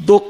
2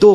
2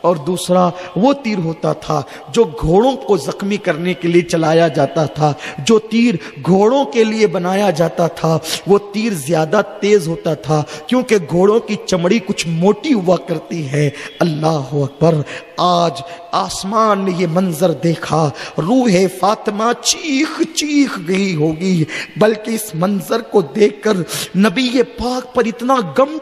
اور دوسرا وہ تیر ہوتا تھا جو گھوڑوں کو زخمی کرنے کے لیے چلایا جاتا تھا. جو تیر گھوڑوں کے لیے بنایا جاتا تھا وہ تیر زیادہ تیز ہوتا تھا کیونکہ گھوڑوں کی چمڑی کچھ موٹی ہوا کرتی ہے. اللہ اکبر. آج آسمان نے یہ منظر دیکھا, روح فاطمہ چیخ چیخ گئی ہوگی, بلکہ اس منظر کو دیکھ کر نبی پاک پر اتنا غم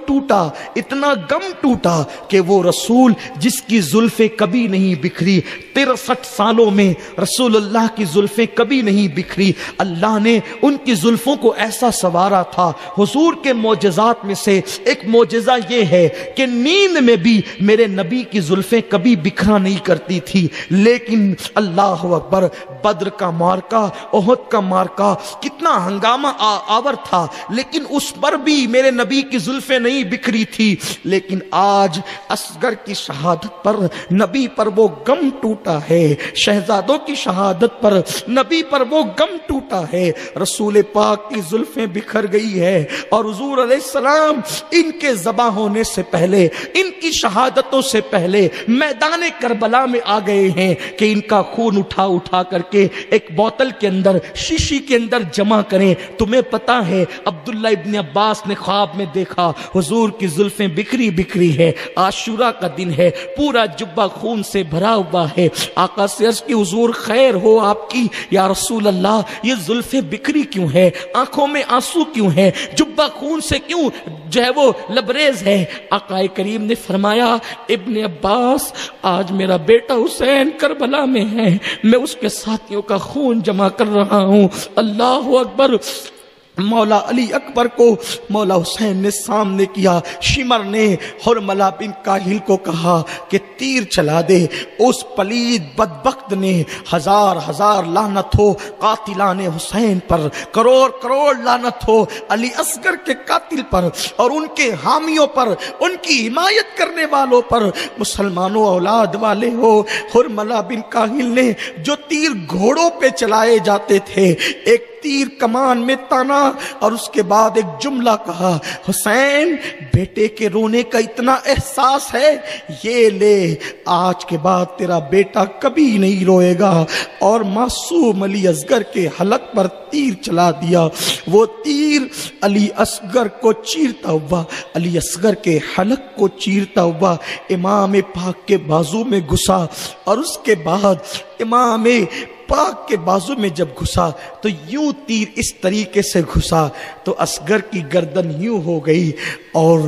ٹوٹا کہ وہ رسول جس کی زلفیں کبھی نہیں بکھری, 63 سالوں میں رسول اللہ کی زلفیں کبھی نہیں بکھری, اللہ نے ان کی زلفوں کو ایسا سنوارا تھا. حضور کے معجزات میں سے ایک معجزہ یہ ہے کہ نیند میں بھی میرے نبی کی زلفیں کبھی بکھرا نہیں کرتی تھی. لیکن اللہ اکبر, بدر کا مارکا, احد کا مارکا کتنا ہنگامہ آور تھا, لیکن اس پر بھی میرے نبی کی زلفیں نہیں بکھری تھی. لیکن آج اصغر کی شہادت پر نبی پر وہ غم ٹوٹا ہے, شہزادوں کی شہادت پر نبی پر وہ غم ٹوٹا ہے. رسول پاک کی زلفیں بکھر گئی ہے اور حضور علیہ السلام ان کے ذبح ہونے سے پہلے, ان کی شہادتوں سے پہلے میدان کربلا میں آ گئے ہیں کہ ان کا خون اٹھا کر کے ایک بوتل کے اندر, شیشی کے اندر جمع کریں. تمہیں پتا ہے عبداللہ ابن عباس نے خواب میں دیکھا حضور کی زلفیں بکھری ہے, عاشورہ کا دن ہے, پورا جبہ خون سے بھرا ہوا ہے. آقا سے عرض کی حضور خیر ہو آپ کی, یا رسول اللہ یہ زلفیں بکھری کیوں ہے, آنکھوں میں آنسو کیوں ہے, جبہ خون سے کیوں جو ہے وہ لبریز ہے. آقا کریم نے فرمایا ابن عباس آج میرا بیٹا حسین کربلا میں ہے, میں اس کے ساتھیوں کا خون جمع کر رہا ہوں. اللہ اکبر. مولا علی اکبر کو مولا حسین نے سامنے کیا. شمر نے حرملہ بن کاہل کو کہا کہ تیر چلا دے. اس پلید بدبخت نے ہزار لعنت ہو قاتلان حسین پر, کروڑ لعنت ہو علی اصغر کے قاتل پر اور ان کے حامیوں پر, ان کی حمایت کرنے والوں پر. مسلمانوں اولاد والے ہو, حرملہ بن کاہل نے جو تیر گھوڑوں پہ چلائے جاتے تھے, ایک تیر کمان میں تانا اور اس کے بعد ایک جملہ کہا, حسین بیٹے کے رونے کا اتنا احساس ہے, یہ لے آج کے بعد تیرا بیٹا کبھی نہیں روئے گا. اور معصوم علی اصغر کے حلق پر تیر چلا دیا. وہ تیر علی اصغر کو چیرتا ہوا, علی اصغر کے حلق کو چیرتا ہوا امام پاک کے بازو میں گھسا, اور اس کے بعد امام پاک کے بازو میں جب گھسا تو یوں تیر اس طریقے سے گھسا تو اصغر کی گردن یوں ہو گئی, اور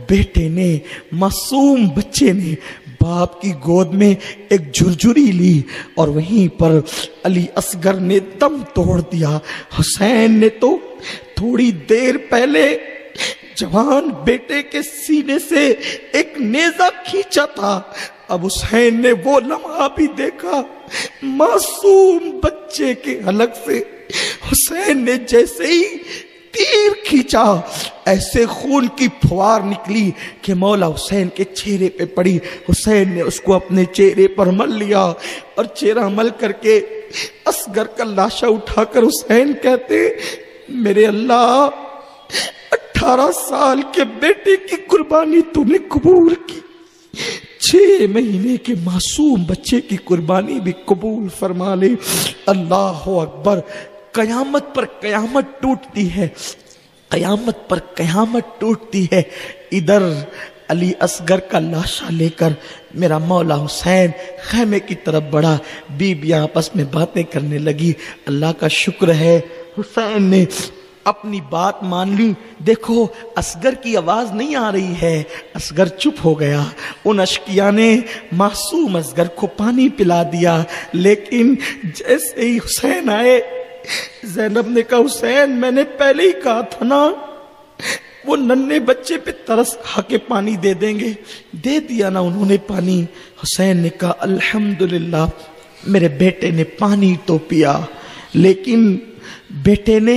بیٹے نے, معصوم بچے نے باپ کی گود میں ایک جھرجھری لی اور وہیں پر علی اصغر نے دم توڑ دیا. حسین نے تو تھوڑی دیر پہلے جوان بیٹے کے سینے سے ایک نیزہ کھینچا تھا, اب حسین نے وہ لمحہ بھی دیکھا. معصوم بچے کے حلق سے حسین نے جیسے ہی تیر کھینچا ایسے خون کی پھوار نکلی کہ مولا حسین کے چہرے پہ پڑی. حسین نے اس کو اپنے چہرے پر مل لیا اور چہرہ مل کر کے اصغر کا لاشا اٹھا کر حسین کہتے, میرے اللہ 18 سال کے بیٹے کی قربانی تو نے قبول کی, 6 مہینے کے معصوم بچے کی قربانی بھی قبول فرما لے. اللہ اکبر. قیامت پر قیامت ٹوٹتی ہے, قیامت پر قیامت ٹوٹتی ہے. ادھر علی اصغر کا لاشا لے کر میرا مولا حسین خیمے کی طرف بڑھا. بیویاں آپس میں باتیں کرنے لگی. اللہ کا شکر ہے حسین نے اپنی بات مان لی. دیکھو اصغر کی آواز نہیں آ رہی ہے, اصغر چپ ہو گیا. ان اشقیاء نے معصوم اصغر کو پانی پلا دیا, لیکن جیسے ہی حسین آئے زینب نے کہا حسین میں نے پہلے ہی کہا تھا نا وہ ننھے بچے پہ ترس کھا کے پانی دے دیں گے, دے دیا نا انہوں نے پانی. حسین نے کہا الحمدللہ میرے بیٹے نے پانی تو پیا, لیکن بیٹے نے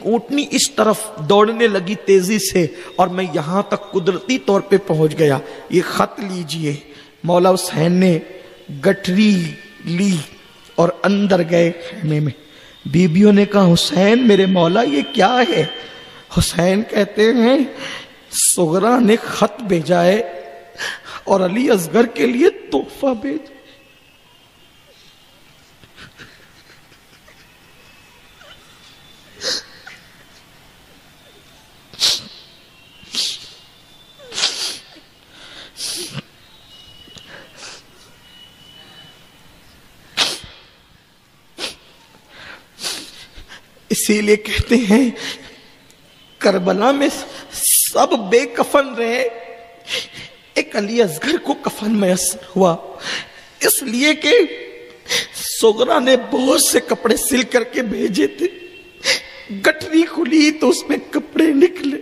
اونٹنی اس طرف دوڑنے لگی تیزی سے اور میں یہاں تک قدرتی طور پہ پہنچ گیا. یہ خط لیجئے. مولا حسین نے گٹھری لی اور اندر گئے خیمے میں. بیبیوں نے کہا حسین میرے مولا یہ کیا ہے؟ حسین کہتے ہیں صغرا نے خط بھیجا ہے اور علی اصغر کے لیے تحفہ بھیجا. اسی لیے کہتے ہیں کربلا میں سب بے کفن رہے، ایک علی اصغر کو کفن میسر ہوا، اس لیے کہ صغرا نے بہت سے کپڑے سل کر کے بھیجے تھے. گٹری کھلی تو اس میں کپڑے نکلے.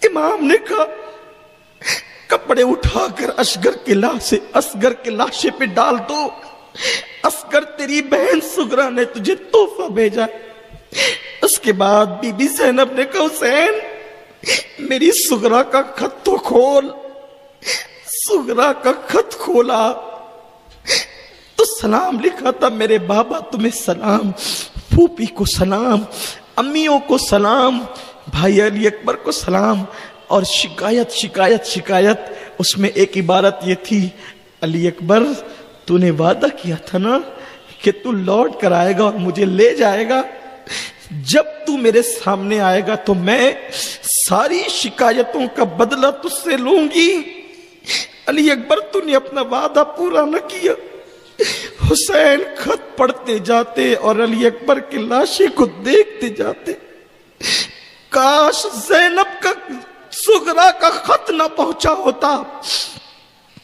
امام نے کہا کپڑے اٹھا کر اصغر کے لاشے پہ ڈال دو. اصغر تیری بہن صغرا نے تجھے تحفہ بھیجا. اس کے بعد بی بی زینب نے کہا حسین میری صغرا کا خط تو کھول. صغرا کا خط کھولا تو سلام لکھا تھا، میرے بابا تمہیں سلام، پھوپھی کو سلام، امیوں کو سلام، بھائی علی اکبر کو سلام، اور شکایت. اس میں ایک عبارت یہ تھی علی اکبر تو نے وعدہ کیا تھا نا کہ تو لوٹ کر آئے گا اور مجھے لے جائے گا. جب تو میرے سامنے آئے گا تو میں ساری شکایتوں کا بدلہ تجھ سے لوں گی. علی اکبر تو نے اپنا وعدہ پورا نہ کیا. حسین خط پڑھتے جاتے اور علی اکبر کی لاشیں کو دیکھتے جاتے. کاش زینب کا صغرا کا خط نہ پہنچا ہوتا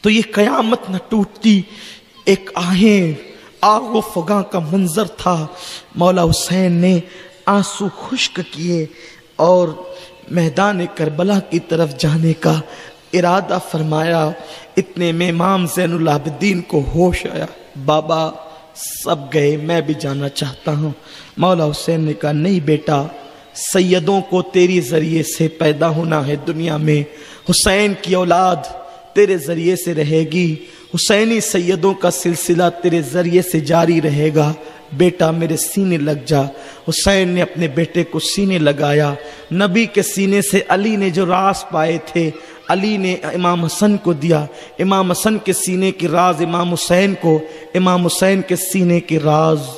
تو یہ قیامت نہ ٹوٹتی. ایک آگ و فغاں کا منظر تھا. مولا حسین نے آنسو خشک کیے اور میدان کربلا کی طرف جانے کا ارادہ فرمایا. اتنے میں امام زین العابدین کو ہوش آیا. بابا سب گئے، میں بھی جانا چاہتا ہوں. مولا حسین نے کہا نہیں بیٹا، سیدوں کو تیری ذریعے سے پیدا ہونا ہے دنیا میں. حسین کی اولاد تیرے ذریعے سے رہے گی، حسینی سیدوں کا سلسلہ تیرے ذریعے سے جاری رہے گا. بیٹا میرے سینے لگ جا. حسین نے اپنے بیٹے کو سینے لگایا. نبی کے سینے سے علی نے جو راز پائے تھے علی نے امام حسن کو دیا. امام حسن کے سینے کے راز امام حسین کو، امام حسین کے سینے کے راز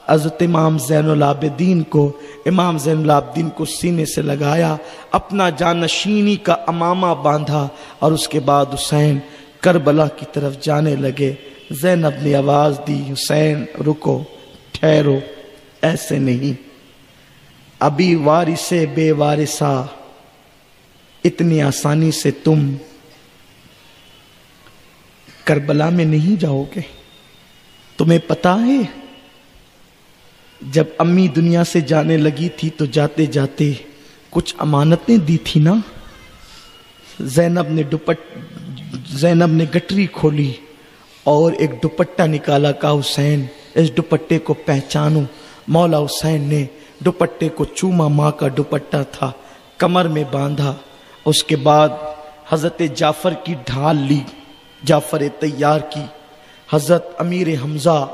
حضرت امام زین العابدین کو. امام زین العابدین کو سینے سے لگایا، اپنا جانشینی کا امامہ باندھا اور اس کے بعد حسین کربلا کی طرف جانے لگے. زینب نے آواز دی حسین رکو، ٹھہرو، ایسے نہیں. ابھی وارث بے وارثہ اتنی آسانی سے تم کربلا میں نہیں جاؤ گے. تمہیں پتا ہے جب امی دنیا سے جانے لگی تھی تو جاتے جاتے کچھ امانتیں دی تھی نا. زینب نے گٹری کھولی اور ایک دوپٹہ نکالا. کہا حسین اس دوپٹے کو پہچانو. مولا حسین نے دوپٹے کو چوما. ماں کا دوپٹہ تھا، کمر میں باندھا. اس کے بعد حضرت جعفر کی ڈھال لی، جعفر طیار کی. حضرت امیر حمزہ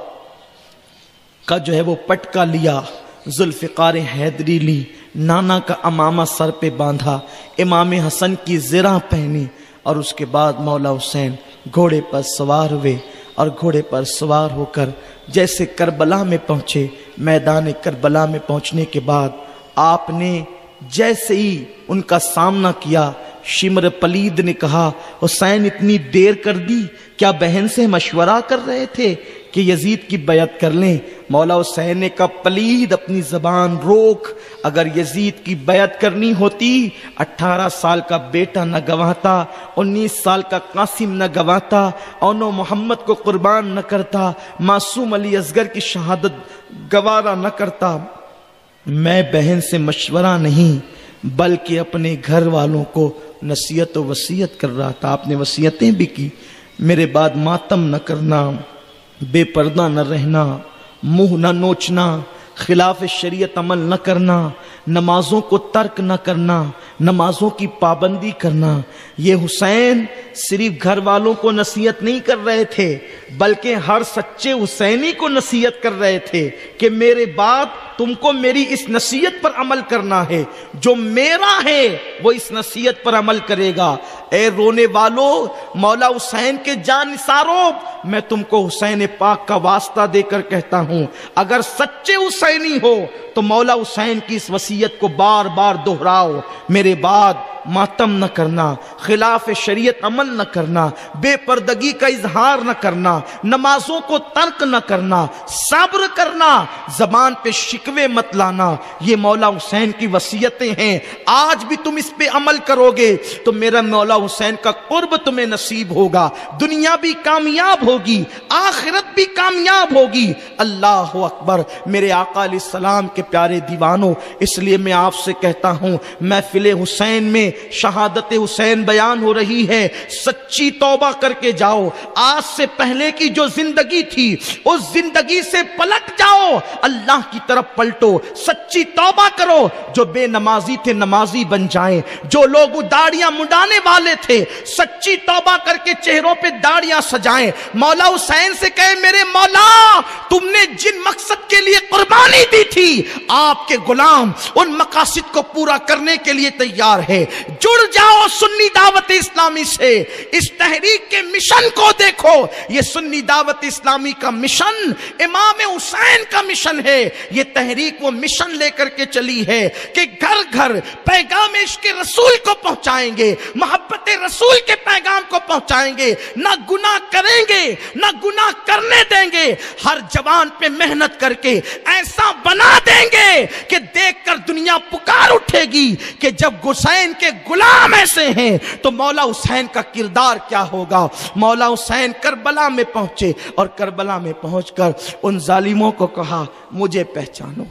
کا جو ہے وہ پٹکا لیا، ذوالفقار حیدری لی، نانا کا امامہ سر پہ باندھا، امام حسن کی زرہ پہنی. اور اس کے بعد مولا حسین گھوڑے پر سوار ہوئے اور گھوڑے پر سوار ہو کر جیسے کربلا میں پہنچے. میدان کربلا میں پہنچنے کے بعد آپ نے جیسے ہی ان کا سامنا کیا، شمر پلید نے کہا حسین اتنی دیر کر دی، کیا بہن سے مشورہ کر رہے تھے کہ یزید کی بیعت کر لیں؟ مولا حسین نے کہا پلید اپنی زبان روک. اگر یزید کی بیعت کرنی ہوتی 18 سال کا بیٹا نہ گواتا، 19 سال کا قاسم نہ گواتا، اونو محمد کو قربان نہ کرتا، معصوم علی اصغر کی شہادت گوارا نہ کرتا. میں بہن سے مشورہ نہیں بلکہ اپنے گھر والوں کو نصیحت و وصیت کر رہا تھا. آپ نے وصیتیں بھی کی، میرے بعد ماتم نہ کرنا، بے پردہ نہ رہنا، منہ نہ نوچنا، خلاف شریعت عمل نہ کرنا، نمازوں کو ترک نہ کرنا، نمازوں کی پابندی کرنا۔ یہ حسین صرف گھر والوں کو نصیحت نہیں کر رہے تھے، بلکہ ہر سچے حسینی کو نصیحت کر رہے تھے کہ میرے بعد تم کو میری اس نصیحت پر عمل کرنا ہے، جو میرا ہے وہ اس نصیحت پر عمل کرے گا۔ اے رونے والو، مولا حسین کے جان نثارو، میں تم کو حسین پاک کا واسطہ دے کر کہتا ہوں، اگر سچے حسینی ہو تو مولا حسین کی اس وصیت کو بار بار دہراؤ، میرے بعد ماتم نہ کرنا، خلاف شریعت عمل نہ کرنا، بے پردگی کا اظہار نہ کرنا، نمازوں کو ترک نہ کرنا، صبر کرنا، زبان پہ شکوے مت لانا۔ یہ مولا حسین کی وصیتیں ہیں۔ آج بھی تم اس پہ عمل کرو گے تو میرا مولا حسین کا قرب تمہیں نصیب ہوگا، دنیا بھی کامیاب ہوگی، آخرت بھی کامیاب ہوگی۔ اللہ اکبر میرے آقا علیہ السلام کے پیارے دیوانوں، اس لیے میں آپ سے کہتا ہوں، محفل حسین میں شہادت حسین بیان ہو رہی ہے، سچی توبہ کر کے جاؤ۔ آج سے پہلے کی جو زندگی تھی اس زندگی سے پلٹ جاؤ، اللہ کی طرف پلٹو، سچی توبہ کرو۔ جو بے نمازی تھے نمازی بن جائیں، جو لوگ داڑیاں منڈانے والے تھے سچی توبہ کر کے چہروں پہ داڑیاں سجائیں۔ مولا حسین سے کہے میرے مولا، تم نے جن مقصد کے لیے قربانی دی تھی آپ کے غلام ان مقاصد کو پورا کرنے کے لیے تیار ہے۔ جڑ جاؤ سنی دعوت اسلامی سے، اس تحریک کے مشن کو دیکھو۔ یہ سنی دعوت اسلامی کا مشن امام حسین کا مشن ہے۔ یہ تحریک وہ مشن لے کر کے چلی ہے کہ گھر گھر پیغام عشق رسول کو پہنچائیں گے، محبت رسول کے پیغام کو پہنچائیں گے، نہ گناہ کریں گے نہ گناہ کرنے دیں گے، ہر جوان پہ محنت کر کے ایسا بنا دیں گے کہ دیکھ کر دنیا پکار اٹھے گی کہ جب حسین کے غلام ایسے ہیں تو مولا حسین کا کردار کیا ہوگا۔ مولا حسین کربلا میں پہنچے اور کربلا میں پہنچ کر ان ظالموں کو کہا مجھے پہچانو۔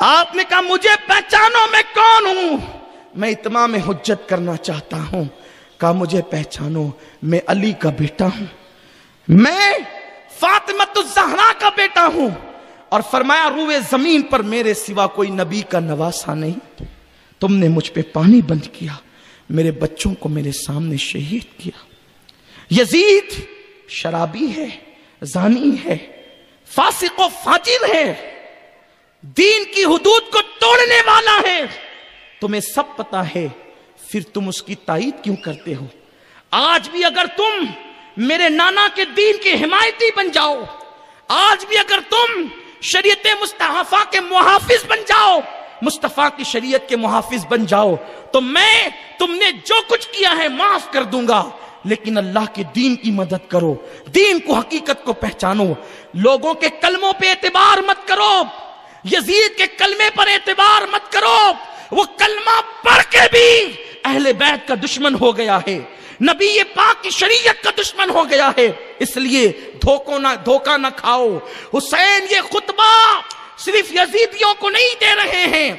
آپ نے کہا مجھے پہچانو میں کون ہوں؟ میں اتمام حجت کرنا چاہتا ہوں۔ کہا مجھے پہچانو، میں علی کا بیٹا ہوں، میں فاطمۃ الزہرا کا بیٹا ہوں۔ اور فرمایا روئے زمین پر میرے سوا کوئی نبی کا نواسا نہیں، تم نے مجھ پہ پانی بند کیا، میرے بچوں کو میرے سامنے شہید کیا۔ یزید شرابی ہے، زانی ہے، فاسق و فاجر ہے، دین کی حدود کو توڑنے والا ہے، تمہیں سب پتا ہے، پھر تم اس کی تائید کیوں کرتے ہو؟ آج بھی اگر تم میرے نانا کے دین کے حمایتی بن جاؤ، آج بھی اگر تم شریعت مصطفیٰ کے محافظ بن جاؤ، مصطفیٰ کی شریعت کے محافظ بن جاؤ، تو میں تم نے جو کچھ کیا ہے معاف کر دوں گا، لیکن اللہ کے دین کی مدد کرو، دین کو حقیقت کو پہچانو، لوگوں کے کلموں پہ اعتبار مت کرو، یزید کے کلمے پر اعتبار مت کرو، وہ کلمہ پڑھ کے بھی اہل بیت کا دشمن ہو گیا ہے، نبی پاک کی شریعت کا دشمن ہو گیا ہے، اس لیے دھوکہ نہ کھاؤ۔ حسین یہ خطبہ صرف یزیدیوں کو نہیں دے رہے ہیں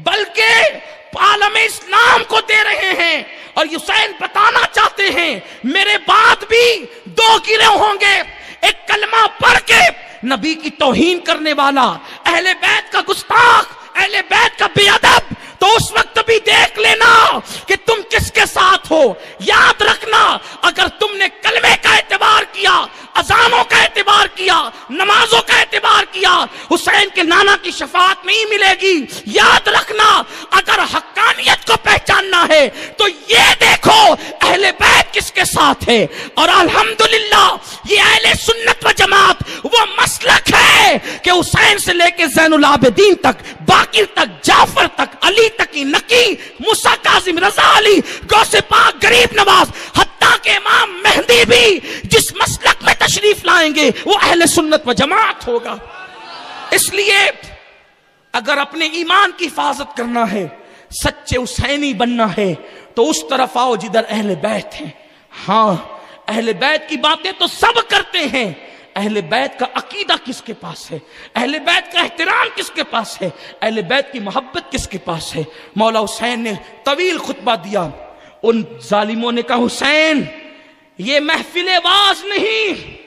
بلکہ عالم اسلام کو دے رہے ہیں، اور حسین بتانا چاہتے ہیں میرے بعد بھی دو گروہ ہوں گے، ایک کلمہ پڑھ کے نبی کی توہین کرنے والا، اہل بیت کا گستاخ، اہل بیت کا بے ادب، تو اس وقت بھی دیکھ لینا کہ تم کس کے ساتھ ہو۔ یاد رکھنا اگر تم نے کلمے کا اعتبار کیا، اذانوں کا اعتبار کیا، نمازوں کا اعتبار کیا، حسین کے نانا کی شفاعت نہیں ملے گی۔ یاد رکھنا اگر حقانیت کو پہچاننا ہے تو یہ دیکھو اہل بیت کس کے ساتھ ہے، اور الحمدللہ یہ اہل سنت و جماعت وہ مسلک ہے کہ حسین سے لے کے زین العابدین تک، باقر تک، جعفر تک، علی تک، نقی، موسیٰ کاظم، رضا علی، غوث پاک، غریب نواز، حتیٰ کہ امام مہدی بھی جس مسلک میں تشریف لائیں گے وہ اہل سنت و جماعت ہوگا۔ اس لیے اگر اپنے ایمان کی حفاظت کرنا ہے، سچے حسینی بننا ہے، تو اس طرف آؤ جدھر اہل بیت ہیں۔ ہاں اہل بیت کی باتیں تو سب کرتے ہیں، اہل بیت کا عقیدہ کس کے پاس ہے، اہل بیت کا احترام کس کے پاس ہے، اہل بیت کی محبت کس کے پاس ہے؟ مولا حسین نے طویل خطبہ دیا، ان ظالموں نے کہا حسین یہ محفل واز نہیں،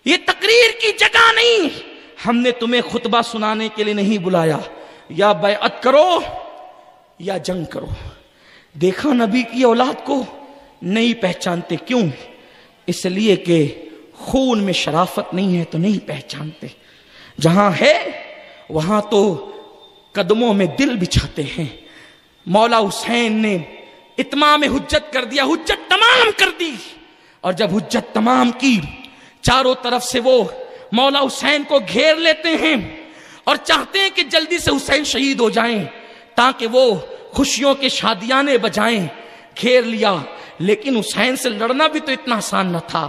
یہ تقریر کی جگہ نہیں، ہم نے تمہیں خطبہ سنانے کے لیے نہیں بلایا، یا بیعت کرو یا جنگ کرو۔ دیکھا نبی کی اولاد کو نہیں پہچانتے، کیوں؟ اس لیے کہ خون میں شرافت نہیں ہے تو نہیں پہچانتے، جہاں ہے وہاں تو قدموں میں دل بچھاتے ہیں۔ مولا حسین نے اتمام حجت کر دیا، حجت تمام کر دی، اور جب حجت تمام کی چاروں طرف سے وہ مولا حسین کو گھیر لیتے ہیں اور چاہتے ہیں کہ جلدی سے حسین شہید ہو جائیں تاکہ وہ خوشیوں کے شادیانے بجائیں۔ گھیر لیا، لیکن حسین سے لڑنا بھی تو اتنا آسان نہ تھا،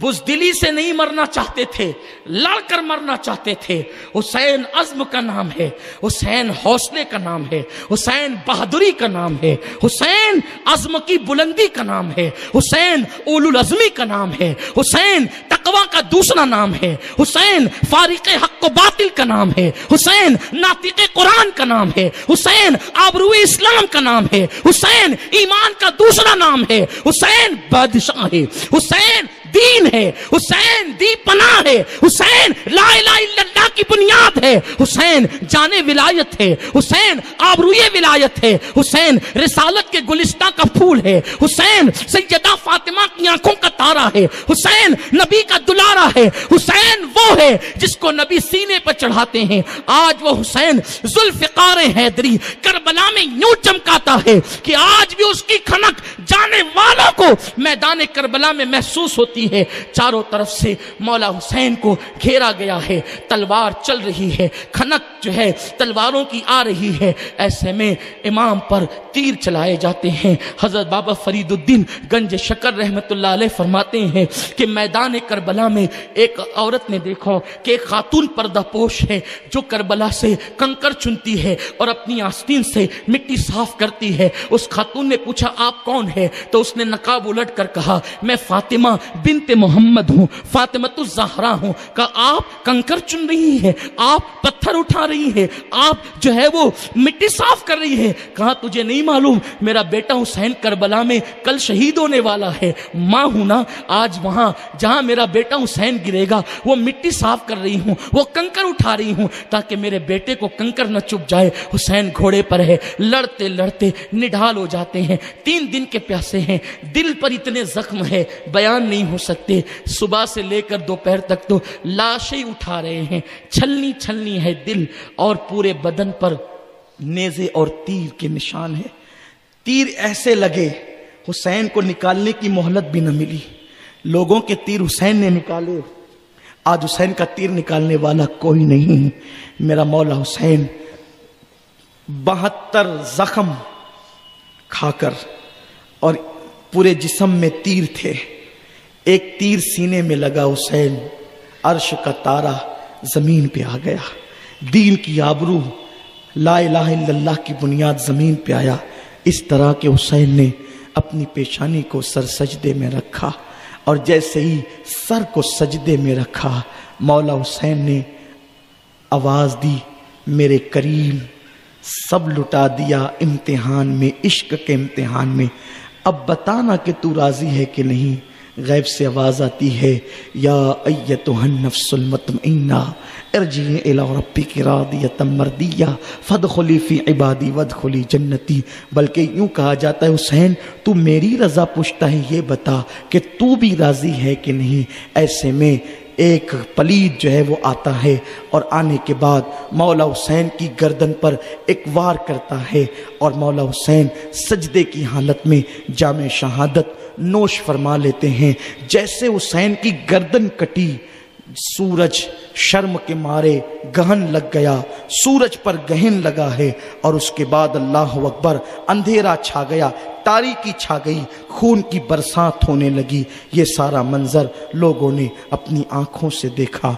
بزدلی سے نہیں مرنا چاہتے تھے، لڑ کر مرنا چاہتے تھے۔ حسین عزم کا نام ہے، حسین حوصلے کا نام ہے، حسین بہادری کا نام ہے، حسین عزم کی بلندی کا نام ہے، حسین اولو العزمی کا نام ہے، حسین تقوی کا دوسرا نام ہے، حسین فارق حق و باطل کا نام ہے، حسین ناطق قرآن کا نام ہے، حسین آبرو اسلام کا نام ہے، حسین ایمان کا دوسرا نام ہے، حسین بادشاہ ہے، حسین دین ہے، حسین دی پناہ ہے، حسین لا الہ الا اللہ کی بنیاد ہے، حسین جان ولایت ہے، حسین آبروئے ولایت ہے، حسین رسالت کے گلستہ کا پھول ہے، حسین سیدہ فاطمہ کی آنکھوں کا تارا ہے، حسین نبی کا دلارا ہے، حسین وہ ہے جس کو نبی سینے پر چڑھاتے ہیں۔ آج وہ حسین ذوالفقار حیدری کربلا میں یوں چمکاتا ہے کہ آج بھی اس کی کھنک جانے والوں کو میدان کربلا میں محسوس ہوتی ہے۔ چاروں طرف سے مولا حسین کو گھیرا گیا ہے، تلوار چل رہی ہے، کھنک جو ہے تلواروں کی آ رہی ہے، ایسے میں امام پر تیر چلائے جاتے ہیں۔ حضرت بابا فرید الدین گنج شکر رحمت اللہ علیہ فرماتے ہیں کہ میدان کربلا میں ایک عورت نے دیکھا کہ ایک خاتون پردہ پوش ہے جو کربلا سے کنکر چنتی ہے اور اپنی آستین سے مٹی صاف کرتی ہے۔ اس خاتون نے پوچھا آپ کون ہے؟ تو اس نے نقاب الٹ کر کہا میں فاطمہ بنت محمد ہوں، فاطمۃ الزہرا ہوں۔ کہا آپ کنکر چن رہی ہیں، آپ پتھر اٹھا رہی ہیں، آپ جو ہے وہ مٹی صاف کر رہی ہے؟ کہا تجھے نہیں معلوم میرا بیٹا حسین کربلا میں کل شہید ہونے والا ہے، ماں ہوں نا، آج وہاں جہاں میرا بیٹا حسین گرے گا وہ مٹی صاف کر رہی ہوں، وہ کنکر اٹھا رہی ہوں تاکہ میرے بیٹے کو کنکر نہ چپ جائے۔ حسین گھوڑے پر ہے، لڑتے لڑتے نڈھال ہو جاتے ہیں، 3 دن کے پیاسے ہیں، دل پر اتنے زخم ہے بیان نہیں ہو سکتے۔ صبح سے لے کر دوپہر تک تو لاشیں اٹھا رہے ہیں، چھلنی چھلنی ہے دل، اور پورے بدن پر نیزے اور تیر کے نشان ہے۔ تیر ایسے لگے حسین کو نکالنے کی مہلت بھی نہ ملی، لوگوں کے تیر حسین نے نکالے، آج حسین کا تیر نکالنے والا کوئی نہیں۔ میرا مولا حسین 72 زخم کھا کر، اور پورے جسم میں تیر تھے، ایک تیر سینے میں لگا، حسین عرش کا تارا زمین پہ آ گیا، دین کی آبرو لا الہ الا اللہ کی بنیاد زمین پہ آیا۔ اس طرح کہ حسین نے اپنی پیشانی کو سر سجدے میں رکھا، اور جیسے ہی سر کو سجدے میں رکھا مولا حسین نے آواز دی میرے کریم سب لٹا دیا امتحان میں، عشق کے امتحان میں، اب بتانا کہ تو راضی ہے کہ نہیں۔ غیب سے آواز آتی ہے یا ایتھا النفس المطمئنہ ارجعی الی ربک راضیۃ مرضیہ فادخلی فی عبادی وادخلی جنتی۔ بلکہ یوں کہا جاتا ہے حسین تو میری رضا پوچھتا ہے، یہ بتا کہ تو بھی راضی ہے کہ نہیں۔ ایسے میں ایک پلید جو ہے وہ آتا ہے، اور آنے کے بعد مولا حسین کی گردن پر ایک وار کرتا ہے، اور مولا حسین سجدے کی حالت میں جام شہادت نوش فرما لیتے ہیں۔ جیسے حسین کی گردن کٹی، سورج شرم کے مارے گہن لگ گیا، سورج پر گہن لگا ہے، اور اس کے بعد اللہ اکبر اندھیرا چھا گیا، تاریکی چھا گئی، خون کی برسات ہونے لگی۔ یہ سارا منظر لوگوں نے اپنی آنکھوں سے دیکھا۔